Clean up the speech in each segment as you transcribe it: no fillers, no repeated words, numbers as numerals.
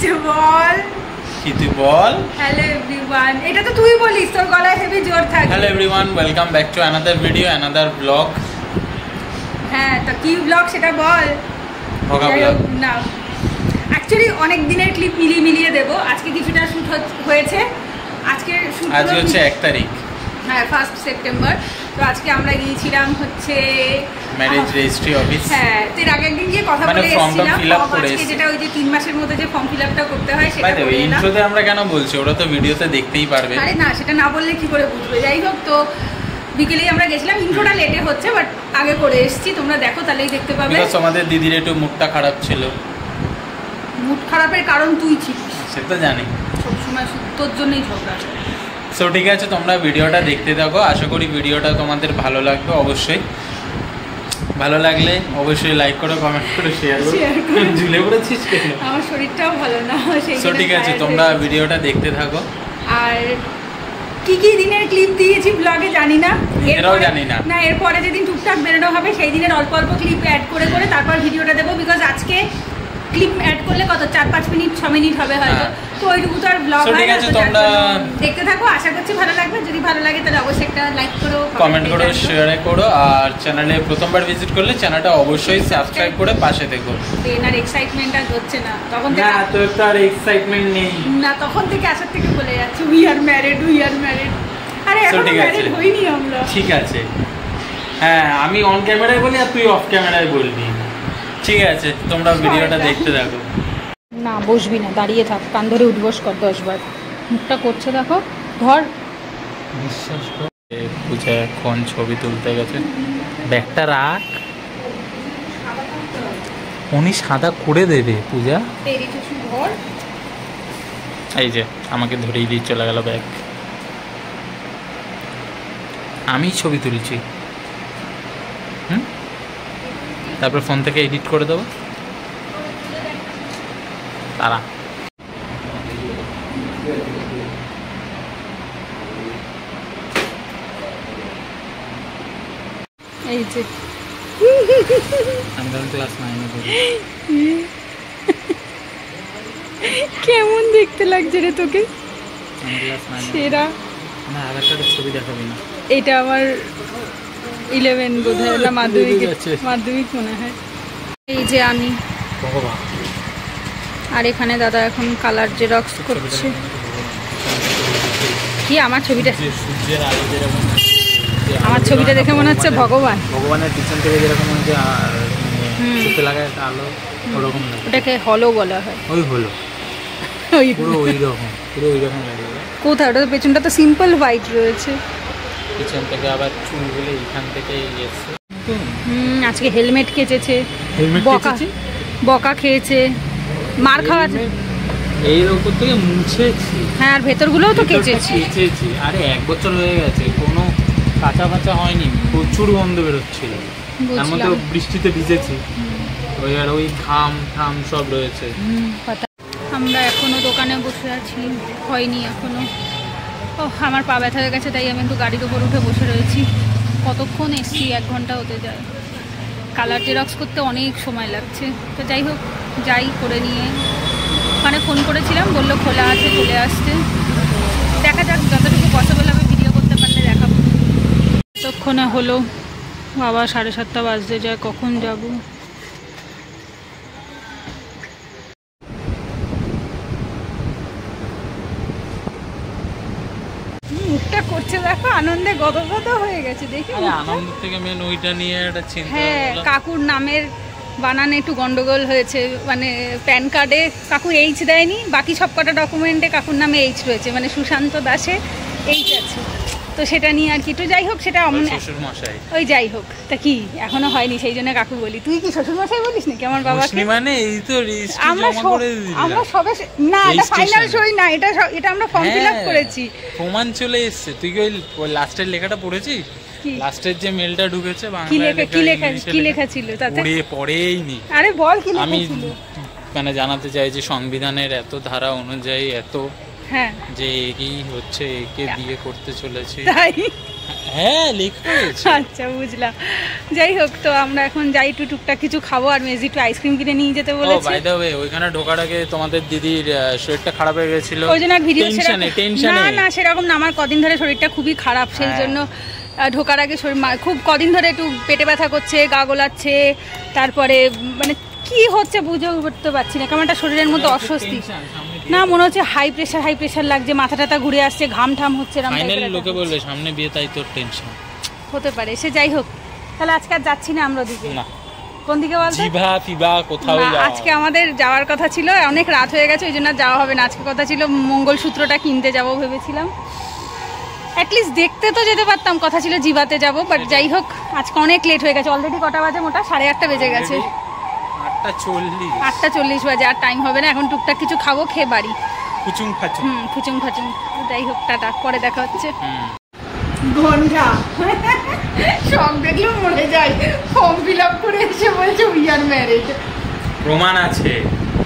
কিছু বল। কি তুই বল। হ্যালো এভরিওয়ান, এটা তো তুই বলিস, তোর গলায় হেভি জোর থাকে। Hello everyone, welcome back to another video, another blog. হ্যাঁ, তো কি ব্লগ সেটা বল। ভগা ব্লগ না, অ্যাকচুয়ালি অনেক দিনের ক্লিপ মিলিয়ে দেবো। আজকে কিছুটা শ্যুট হয়েছে। আজকে হচ্ছে 1 তারিখ, হ্যাঁ 1 সেপ্টেম্বর। তো আজকে আমরা গিয়েছিলাম হচ্ছে ম্যারেজ রেজিস্ট্রি অফিস। হ্যাঁ, এর আগে একদিন গিয়ে কথা বলে এসেছিলাম। আজকে যেটা ওই যে 3 মাসের মধ্যে যে ফর্ম ফিল আপটা করতে হয় সেটা করে এলাম। ইন্ট্রোতে আমরা কেন বলছি, ওরা তো ভিডিওতে দেখতেই পারবে। আরে না, সেটা না বললে কি করে বুঝবে। যাই হোক, তো বিকেলেই আমরা গেছিলাম। ইন্ট্রোটা লেটে হচ্ছে, বাট আগে করে এসেছি। তোমরা দেখো, তাহলেই দেখতে পাবে। বিকজ আমাদের দিদির একটু মুডটা খারাপ ছিল। মুড খারাপের কারণ তুই ছিলিস, সেটা জানি। সবসময় তোর জন্যই ঝগড়া। সো ঠিক আছে, তোমরা ভিডিওটা দেখতে থাকো। আশা করি ভিডিওটা তোমাদের ভালো লাগবে। অবশ্যই ভালো লাগলে অবশ্যই লাইক করো, কমেন্ট করো, শেয়ার করো। ঝুলে পড়েছিস কেন? আমার শরীরটাও ভালো না। সো ঠিক আছে, তোমরা ভিডিওটা দেখতে থাকো। আর কি কি দিনের ক্লিপ দিয়েছি ব্লগে জানি না, এরাও জানি না। না, এরপরে যেদিন টুকটাক বেরোনো হবে সেই দিনের অল্প অল্প ক্লিপ অ্যাড করে করে তারপর ভিডিওটা দেবো। বিকজ আজকে ক্লিপ অ্যাড করলে কত 4-5 মিনিট 6 মিনিট হবে হয়তো, তো ওইটুকু তো আর ব্লগ হয় না। তোমরা দেখতে থাকো, আশা করছি ভালো লাগবে। যদি ভালো লাগে তাহলে অবশ্যই একটা লাইক করো, কমেন্ট করো, শেয়ার করো। আর চ্যানেলে প্রথমবার ভিজিট করলে চ্যানেলটা অবশ্যই সাবস্ক্রাইব করে পাশে থেকো। এনার এক্সাইটমেন্ট আর হচ্ছে না তখন থেকে। না, তো তার এক্সাইটমেন্ট নেই না, তখন থেকে আসার থেকে বলে যাচ্ছে উই আর ম্যারিড। আরে এখন ম্যারিড হইনি আমরা। ঠিক আছে, হ্যাঁ আমি অন ক্যামেরায় বলি আর তুই অফ ক্যামেরায় বলবি। ঠিক আছে, তোমরা ভিডিওটা দেখতে থাকো। না, বসবি না, দাঁড়িয়ে থাক। কান ধরে উঠবস কর 10 বার। মুখটা করছে দেখো, ধর। বিশ্বাস কর, পূজা এখন ছবি তুলতে গেছে। ব্যাগটা রাখ, উনি সাদা করে দেবে। পূজা ধর। এই যে আমাকে ধরেই দিয়ে চলে গেল ব্যাগ। আমি ছবি তুলছি, তারপর ফোন থেকে এডিট করে দেবো। তারা এই যে আমি তখন ক্লাস 9-এ পড়ি। কেমন দেখতে লাগছে রে তোকে? আমি ক্লাস 9-এ সেরা। না, আধার কার্ডের ছবি দেখাবি না। এটা আমার 11 বোধহয়, না মাধ্যমিক মনে হয়। এই যে আমি, আর এখানে দাদা এখন কালার জেরক্স করছে। কি আমার ছবিটা, সূর্যের আলো যেরকম, আমার ছবিটা দেখে মনে হচ্ছে ভগবানের পিছন থেকে যেরকম চোখে লাগা একটা আলো, ওরকম লাগে। ওটাকে হলো বলা হয়। ওই হলো পুরো ওই রকম লাগে। কোথায়? ওটা তো পেছনটা তো সিম্পল হোয়াইট রয়েছে। পিছন থেকে আবার চুলগুলো এইখান থেকে এসছে। আজকে হেলমেট কেচেছে, বকা খেয়েছে, মার খাওয়া। এর উপর থেকে মুছেছি। হ্যাঁ, আর ভেতরগুলোও তো কেচেছি। আরে 1 বছর হয়ে গেছে, কোনো কাঁচা হয়নি। প্রচুর গন্ধ বেরোচ্ছিল, তার মধ্যে বৃষ্টিতে ভিজেছি। ওই ঘাম সব রয়েছে। আমরা এখনো দোকানে বসে আছি, হয়নি এখনো। আমার পা ব্যথা হয়ে গেছে, তাই আমি একটু গাড়ির উপর উঠে বসে রয়েছি। কতক্ষণ এসছি, 1 ঘন্টা হতে যায়। কালার জেরক্স করতে অনেক সময় লাগছে। তো যাই হোক, যাই করে নিয়ে ওখানে ফোন করেছিলাম, বললো খোলা আছে, চলে আসছে। দেখা যাক, যতটুকু পসিবল আমি ভিডিও করতে পারলে দেখাবো। ততক্ষণে হলো বাবা 7:30 বাজতে যায়, কখন যাব। মুখটা করছে দেখো, আনন্দে গদগদ হয়ে গেছে। দেখি আনন্দ থেকে মেন ওইটা নিয়ে একটা চিন্তা। হ্যাঁ, কাকুর নামের বানানে একটু গন্ডগোল হয়েছে। মানে প্যান কার্ডে কাকু এইচ দেয়নি, বাকি সব কটা ডকুমেন্টে কাকুর নামে এইচ রয়েছে। মানে সুশান্ত দাসে এইচ আছে, তো সেটা নিয়ে আর কি। তো যাই হোক, সেটা শ্বশুরমশাই। ওই যাই হোক, তা কি এখনো হয়নি, সেই জন্য কাকু বলি। তুই কি শ্বশুরমশাই বলিস নাকি আমার বাবাকে? মানে এই তো আমরা সবে, না এটা ফাইনাল সই না, এটা আমরা ফর্ম ফিল আপ করেছি, প্রমাণ চলে এসেছে। তুই কি ওই লাস্টের লেখাটা পড়েছিস? লাস্টের যে মেলটা ঢুকেছে কি লেখা ছিল তাতে? পড়েইনি। আরে বল কি লেখা আমি ছিল? মানে জানাতে চাই যে সংবিধানের এত ধারা অনুযায়ী এত, হ্যাঁ, যে একেই হচ্ছে, একে বিয়ে করতে চলেছে। তাই হ্যাঁ লেখা রয়েছে। আচ্ছা বুঝলাম। যাই হোক, তো আমরা এখন যাই, একটু টুকটাক কিছু খাবো, আর মেজি একটু আইসক্রিম কিনে নিয়ে যেতে বলেছে। বাই দ্য ওয়ে, ওইখানে ঢোকার আগে তোমাদের দিদির শরীরটা খারাপ হয়ে গেছিল, ওই জন্য ভিডিও টেনশনে। না সেরকম না, আমার কদিন ধরে শরীরটা খুবই খারাপ, সেই জন্য ঢোকার আগে শরীর খুব কদিন ধরে একটু পেটে ব্যথা করছে, গা গোলাচ্ছে, তারপরে মানে কি হচ্ছে বুঝে উঠতে পারছি না, কেমন একটা শরীরের মধ্যে অস্বস্তি। না মনে হচ্ছে হাই প্রেশার লাগছে, মাথা টাথা ঘুরে আসছে, ঘাম ঠাম হচ্ছে, লোকে বলবে সামনে বিয়ে, তাই তোর টেনশন হতে পারে। সে যাই হোক, তাহলে আজকে আর যাচ্ছি না আমরা দিকে। না, কোন দিকে বলতো? জিভা ফিবা কোথাও না, আজকে আমাদের যাওয়ার কথা ছিল, অনেক রাত হয়ে গেছে, ওই জন্য যাওয়া হবে না। আজকে কথা ছিল মঙ্গলসূত্রটা কিনতে যাব ভেবেছিলাম, অ্যাটলিস্ট দেখতে তো যেতে পারতাম, কথা ছিল জিভাতে যাব, বাট যাই হোক আজকে অনেক লেট হয়ে গেছে। অলরেডি কটা বাজে? মোটা 8:30 বেজে গেছে। 8:40 বাজে, আর টাইম হবে না। এখন টুকটাক কিছু খাবো, খেয়ে বাড়ি ফুচুং ফাচুং। যাই হোক, টাটা, পরে দেখা হচ্ছে। ঘন্টা সব দেখলেও মরে যায়, ফর্ম ফিল আপ করে এসে বলছে উই আর ম্যারিড। প্রমাণ আছে,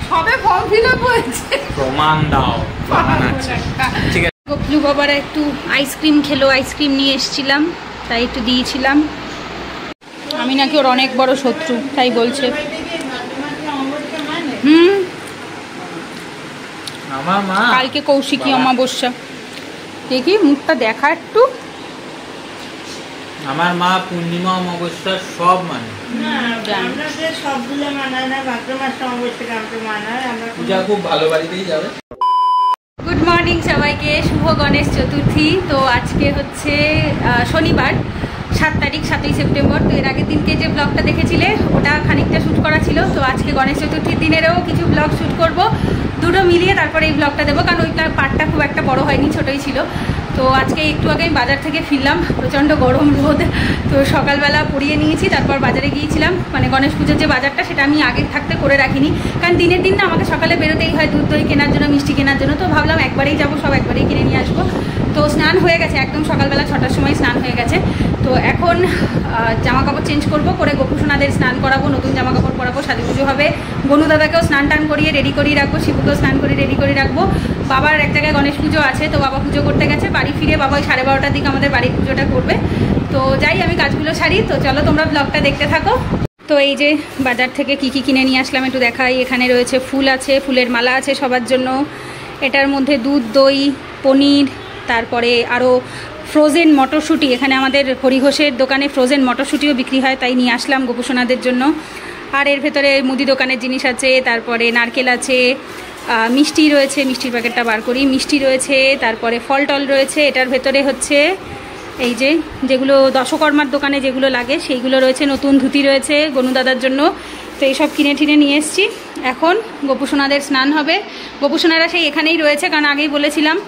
সবে ফর্ম ফিল আপ হয়েছে, প্রমাণ দাও। প্রমাণ আছে, ঠিক আছে। গপলু বাবারা একটু আইসক্রিম খেলো, আইসক্রিম নিয়ে এসেছিলাম, তাই একটু দিয়েছিলাম। আমি নাকি ওর অনেক বড় শত্রু, তাই বলছে। আমার মা কালকে কৌশিকী অমাবস্যা, দেখি মুখটা দেখা একটু। আমার মা পূর্ণিমা অমাবস্যা সব মানে, পূজা খুব ভালো বাড়িতেই যাবে। গুড মর্নিং সবাইকে, শুভ গণেশ চতুর্থী। তো আজকে হচ্ছে শনিবার, 7 তারিখ, 7ই সেপ্টেম্বর। তো এর আগের দিনকে যে ব্লগটা দেখেছিলে ওটা খানিকটা শ্যুট করা ছিল, তো আজকে গণেশ চতুর্থীর দিনেরও কিছু ব্লগ শ্যুট করব, দুটো মিলিয়ে তারপরে এই ব্লগটা দেবো, কারণ ওই পার্টটা খুব একটা বড় হয়নি, ছোটোই ছিল। তো আজকে একটু আগে বাজার থেকে ফিরলাম, প্রচণ্ড গরম রোদ, তো সকালবেলা পরিয়ে নিয়েছি, তারপর বাজারে গিয়েছিলাম। মানে গণেশ পুজোর যে বাজারটা সেটা আমি আগে থাকতে করে রাখিনি, কারণ দিনের দিন না আমাকে সকালে বেরোতেই হয় দুধ দই কেনার জন্য, মিষ্টি কেনার জন্য। তো ভাবলাম একবারেই যাবো, সব একবারেই কিনে নিয়ে আসবো। তো স্নান হয়ে গেছে, একদম সকালবেলা 6টার সময় স্নান হয়ে গেছে। তো এখন জামা কাপড় চেঞ্জ করবো, করে গোপুসোনাদের স্নান করাবো, নতুন জামা কাপড় পরাবো, সাজুগুজু হবে। গনু দাদাকেও স্নান টান করিয়ে রেডি করিয়ে রাখবো, শিবুকেও স্নান করিয়ে রেডি করে রাখবো। বাবার এক জায়গায় গণেশ পুজো আছে, তো বাবা পুজো করতে গেছে, বাড়ি ফিরে বাবা ওই 12:30টার দিকে আমাদের বাড়ির পুজোটা করবে। তো যাই, আমি কাজগুলো সারি। তো চলো তোমরা ব্লগটা দেখতে থাকো। তো এই যে বাজার থেকে কি কি কিনে নিয়ে আসলাম একটু দেখাই। এখানে রয়েছে ফুল আছে, ফুলের মালা আছে সবার জন্য। এটার মধ্যে দুধ দই, পনির, তারপরে আরও ফ্রোজেন মটরশুঁটি। এখানে আমাদের হরিঘোষের দোকানে ফ্রোজেন মটরশুঁটিও বিক্রি হয়, তাই নিয়ে আসলাম গোপুসোনাদের জন্য। আর এর ভেতরে মুদি দোকানের জিনিস আছে, তারপরে নারকেল আছে, মিষ্টি রয়েছে, মিষ্টির প্যাকেটটা বার করি, মিষ্টি রয়েছে, তারপরে ফল টল রয়েছে। এটার ভেতরে হচ্ছে এই যে যেগুলো দশকর্মার দোকানে যেগুলো লাগে সেইগুলো রয়েছে, নতুন ধুতি রয়েছে গনু দাদার জন্য। তো এইসব কিনে টিনে নিয়ে এসেছি। এখন গোপুসোনাদের স্নান হবে। গোপুসোনারা সেই এখানেই রয়েছে, কারণ আগেই বলেছিলাম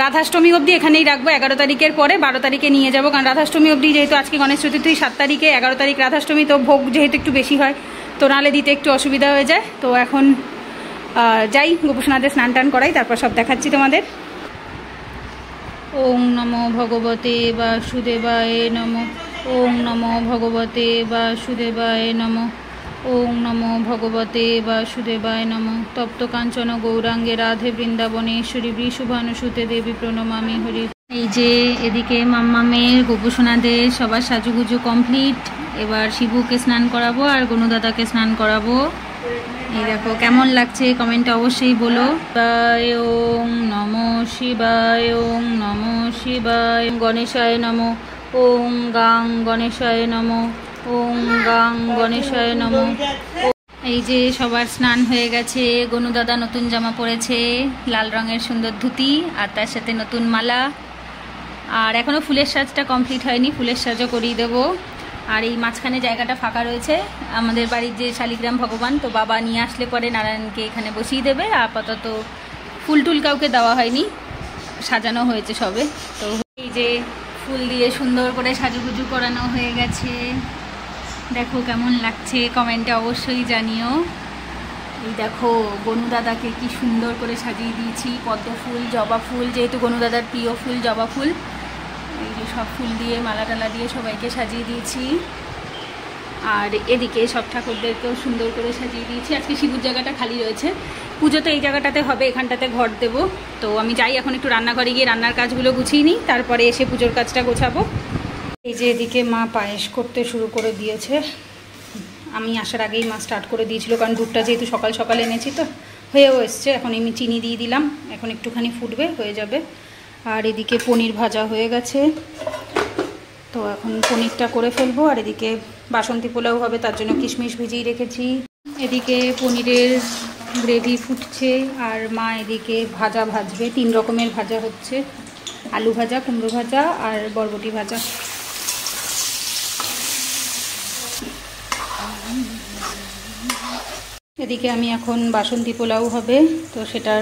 রাধাষ্টমী অবধি এখানেই রাখবো, 11 তারিখের পরে 12 তারিখে নিয়ে যাবো, কারণ রাধাষ্টমী অবধি যেহেতু আজকে গণেশ চতুর্থী 7 তারিখে, 11 তারিখ রাধাষ্টমী, তো ভোগ যেহেতু একটু বেশি হয়, তো নাহলে দিতে একটু অসুবিধা হয়ে যায়। তো এখন যাই, গোপুসোনাদের স্নান টান করাই, তারপর সব দেখাচ্ছি তোমাদের। ওং নমো ভগবতে বাসুদেবায় নমঃ। ওং নমো ভগবতে বাসুদেবায় নমঃ। ওং নমো ভগবতে বাসুদেবায় নমঃ। তপ্ত কাঞ্চন গৌরাঙ্গে রাধে বৃন্দাবনেশ্বরী বৃষভানুসুতে দেবী প্রণমামি হরি। এই যে এদিকে মাম্মামের গোপুসোনাদের সবার সাজুগুজু কমপ্লিট। এবার শিবুকে স্নান করাবো আর গনু দাদাকে স্নান করাবো। এই দেখো কেমন লাগছে কমেন্টে অবশ্যই বলো। ওং নমো শিবায়, ওং নমো শিবায়, গণেশায় নমো, ওং গাং গণেশায় নমো, ওং গাং গণেশায় নমো। এই যে সবার স্নান হয়ে গেছে, গনু দাদা নতুন জামা পরেছে, লাল রঙের সুন্দর ধুতি আর তার সাথে নতুন মালা। আর এখনও ফুলের সাজটা কমপ্লিট হয়নি, ফুলের সাজও করিয়ে দেবো। আর এই মাঝখানে জায়গাটা ফাঁকা রয়েছে, আমাদের বাড়ির যে শালিগ্রাম ভগবান, তো বাবা নিয়ে আসলে পরে নারায়ণকে এখানে বসিয়ে দেবে। আপাতত ফুল টুল কাউকে দেওয়া হয়নি, সাজানো হয়েছে সবে। তো এই যে ফুল দিয়ে সুন্দর করে সাজুগুজু করানো হয়ে গেছে, দেখো কেমন লাগছে কমেন্টে অবশ্যই জানিও। এই দেখো গনু দাদাকে কি সুন্দর করে সাজিয়ে দিয়েছি, পদ্ম ফুল, জবা ফুল, যেহেতু গনু দাদার প্রিয় ফুল জবা ফুল, এই যে সব ফুল দিয়ে মালা টালা দিয়ে সবাইকে সাজিয়ে দিয়েছি। আর এদিকে সব ঠাকুরদেরকেও সুন্দর করে সাজিয়ে দিয়েছি। আজকে শিবুর জায়গাটা খালি রয়েছে, পুজো তো এই জায়গাটাতে হবে, এখানটাতে ঘর দেবো। তো আমি যাই এখন একটু রান্নাঘরে গিয়ে রান্নার কাজগুলো গুছিয়ে নিই, তারপরে এসে পুজোর কাজটা গোছাবো। এই যে এদিকে মা পায়েস করতে শুরু করে দিয়েছে। আমি আসার আগেই মা স্টার্ট করে দিয়েছিল, কারণ দুধটা যেহেতু সকাল সকাল এনেছি তো হয়েও এসছে। এখন আমি চিনি দিয়ে দিলাম, এখন একটুখানি ফুটবে, হয়ে যাবে। আর এদিকে পনির ভাজা হয়ে গেছে, তো এখন পনিরটা করে ফেলবো। আর এদিকে বাসন্তী পোলাও হবে, তার জন্য কিশমিশ ভিজিয়ে রেখেছি। এদিকে পনিরের গ্রেভি ফুটছে, আর মা এদিকে ভাজা ভাজবে। 3 রকমের ভাজা হচ্ছে, আলু ভাজা, কুমড়ো ভাজা আর বরবটি ভাজা। এদিকে আমি এখন বাসন্তী পোলাও হবে, তো সেটার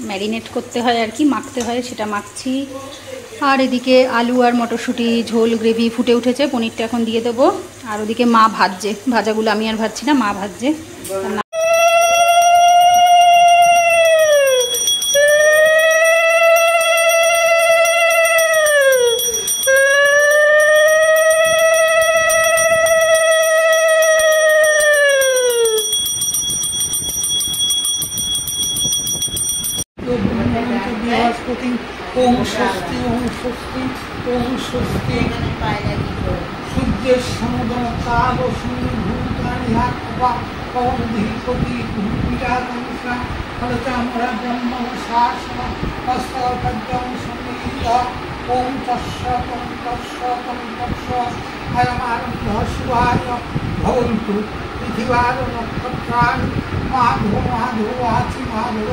ম্যারিনেট করতে হয় আর কি, মাখতে হয়, সেটা মাখছি। আর এদিকে আলু আর মটরশুঁটি ঝোল গ্রেভি ফুটে উঠেছে, পনিরটা এখন দিয়ে দেবো। আর ওদিকে মা ভাজছে, ভাজাগুলো আমি আর ভাজছি না, মা ভাজছে। বৃহস্পতি ওম স্বস্তি ওম স্বস্তি ওম স্বস্তি সূর্যের সমুদ্র কাল ও ভূতানি হাত পবন ধীপতি বিরাকাংশা ফলচামরা ব্রহ্ম শাসনা হস্তপদ্যম সমীত ওম তস্যতম তস্যতম তস্য অয়মারম্ভ শিবায় ভবন্তু পৃথিবীর নক্ষত্রাণি মাধব মাধব আছি মাধব।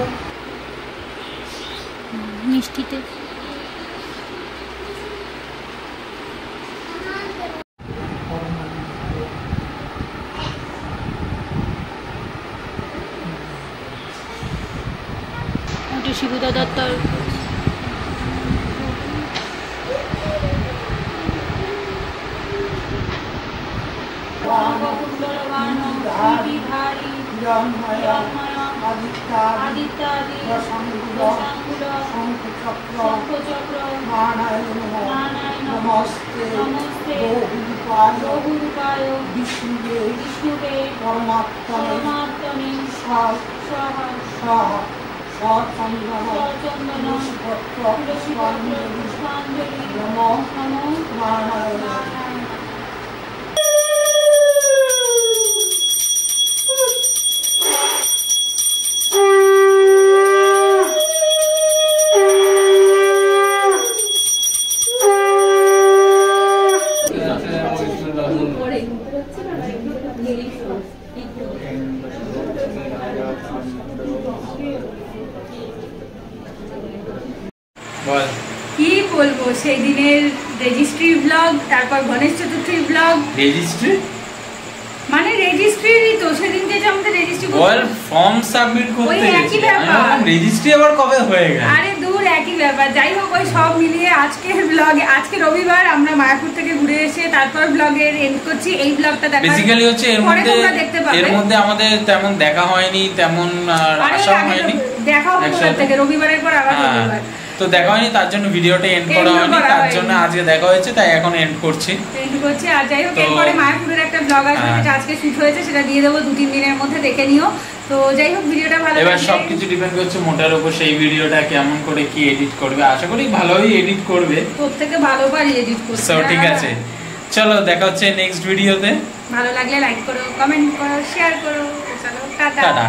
মিষ্টিতে ওটা শিবু দাদার তার নমস্তে বিষ্ণুবে পরমাত্মনে চন্দন পুষ্পাঞ্জলি নমো নারায়ণ। কি বলবো, সেই দিনের রেজিস্ট্রি ব্লগ, তারপর গণেশ চতুর্থীর ব্লগ। রেজিস্ট্রি মানে রেজিস্ট্রিরই তো, সেদিনকে যে আমাদের রেজিস্ট্রি বল ফর্ম সাবমিট করতে ওই একই গেছি, ব্যাপার। রেজিস্ট্রি আবার কবে হয়ে গেল? আরে দূর, একই ব্যাপার। যাই হোক, ওই সব মিলিয়ে আজকের ব্লগে, আজকে রবিবার, আমরা মায়াপুর থেকে ঘুরে এসে তারপর ব্লগের এন্ড করছি। এই ব্লগটা দেখা বেসিক্যালি হচ্ছে এর মধ্যে আমাদের তেমন দেখা হয়নি, তেমন আসা হয়নি। দেখা হবে থেকে রবিবারের পর আবার রবিবার, তো দেখা হয়নি, তার জন্য ভিডিওটা এন্ড করা হয়নি, তার জন্য আজকে দেখা হয়েছে, তাই এখন এন্ড করছি। আর যাই হোক, এরপরে মায়াপুরের একটা ব্লগ আসবে, যেটা আজকে শুট হয়েছে, সেটা দিয়ে দেবো 2-3 দিনের মধ্যে, দেখে নিও। তো যাই হোক, ভিডিওটা ভালো লাগবে। এবার সবকিছু ডিপেন্ড করছে মোটার উপর, সেই ভিডিওটা কেমন করে কি এডিট করবে। আশা করি ভালোই এডিট করবে, তোর থেকে ভালো পারি এডিট করতে। সো ঠিক আছে, চলো দেখা হচ্ছে নেক্সট ভিডিওতে। ভালো লাগলে লাইক করো, কমেন্ট করো, শেয়ার করো। চলো টাটা।